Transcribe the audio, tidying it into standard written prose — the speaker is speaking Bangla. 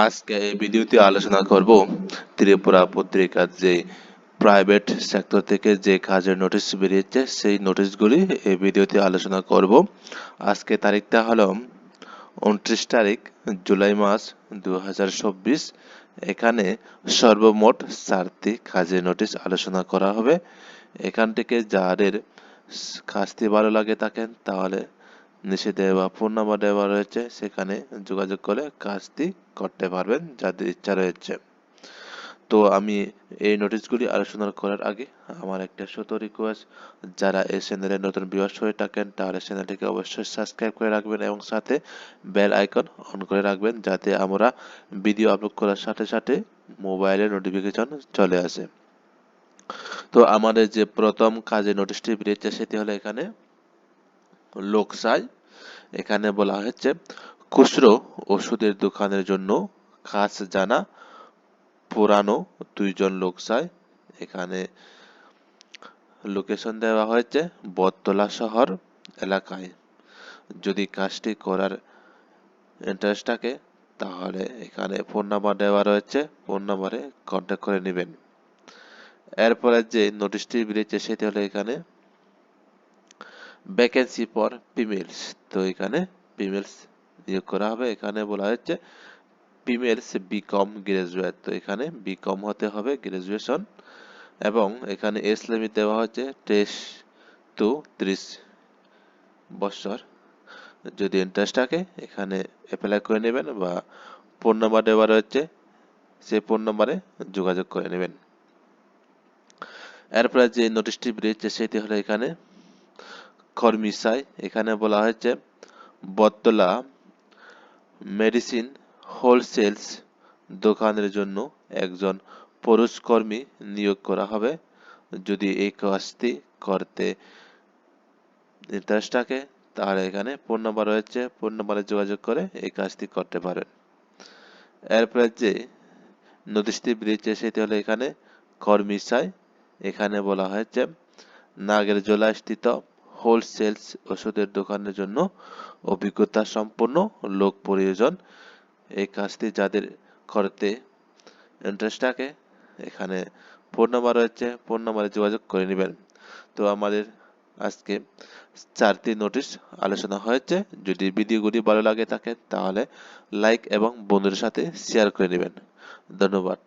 আজকে এই ভিডিওতে আলোচনা করব ত্রিপুরা পত্রিকার যে প্রাইভেট সেক্টর থেকে যে কাজের নোটিশ বেরিয়েছে সেই নোটিশগুলি এই ভিডিওতে আলোচনা করব। আজকে তারিখটা হলো 29 তারিখ জুলাই মাস 2024। এখানে সর্বমোট 4টি কাজের নোটিশ আলোচনা করা হবে। এখান থেকে যাদের কাজটি ভালো লাগে থাকেন তাহলে নিচে দেওয়া ফোন নাম্বার দেওয়া রয়েছে, সেখানে যোগাযোগ করে কাজটি করতে পারবেন যাদের ইচ্ছা রয়েছে। তো আমি এই নোটিশগুলি আলোচনা করার আগে আমার একটা ছোট রিকোয়েস্ট, যারা এই চ্যানেলে নতুন ভিউয়ার্স হয়ে থাকেন তাহলে চ্যানেলটিকে অবশ্যই সাবস্ক্রাইব করে রাখবেন এবং সাথে বেল আইকন অন করে রাখবেন, যাতে আমরা ভিডিও আপলোড করার সাথে সাথে মোবাইলে নোটিফিকেশন চলে আসে। তো আমাদের যে প্রথম কাজের নোটিশটি বেরিয়েছে সেটি হলো এখানে লোকসাই। এখানে বলা হয়েছে খুচরো ওষুধের দোকানের জন্য কাজ জানা পুরানো 2 জন লোক চাই। এখানে লোকেশন দেওয়া হয়েছে বটতলা শহর এলাকায়। যদি কাজটি করার ইন্টারেস্ট থাকে তাহলে এখানে ফোন নাম্বার দেওয়া রয়েছে, ফোন নাম্বারে কন্ট্যাক্ট করে নেবেন। এরপরে যে নোটিশটি বেরিয়েছে সেটি হলো এখানে ভ্যাকেন্সি ফর ফিমেলস। তো এখানে ফিমেলস নিয়োগ করা হবে। এখানে বলা হচ্ছে ফিমেলস বিকম গ্রাজুয়েট। তো এখানে বিকম হতে হবে গ্রাজুয়েশন, এবং এখানে এজ লিমিট দেওয়া হচ্ছে 23 টু 30 বছর। যদি ইন্টারেস্ট থাকে এখানে অ্যাপ্লাই করে নেবেন, বা ফোন নাম্বার দেওয়া রয়েছে সেই ফোন নাম্বারে যোগাযোগ করে নেবেন। এরপরে যে নোটিশটি বেরিয়েছে সেটি হলো এখানে কর্মীসাই। এখানে বলা হয়েছে বটতলা মেডিসিন হোলসেলস দোকানের জন্য একজন পুরুষ কর্মী নিয়োগ করা হবে। যদি এই কাজটি করতে ইন্টারেস্ট থাকে তাহলে এখানে ফোন নাম্বার রয়েছে, ফোন নাম্বারে যোগাযোগ করে এই কাজটি করতে পারেন। এরপরে যে নোটিশটি বেরিয়েছে সেটি হলো এখানে কর্মীসাই। এখানে বলা হয়েছে নাগেরজোলা স্থিত হোলসেলস ওষুধের দোকানের জন্য অভিজ্ঞতা সম্পন্ন লোক প্রয়োজন। এই কাজটি যাদের করতে ইন্টারেস্ট থাকে এখানে ফোন নাম্বার রয়েছে, ফোন নাম্বারে যোগাযোগ করে নেবেন। তো আমাদের আজকে 4টি নোটিশ আলোচনা হয়েছে। যদি ভিডিওগুলি ভালো লাগে থাকে তাহলে লাইক এবং বন্ধুদের সাথে শেয়ার করে নেবেন। ধন্যবাদ।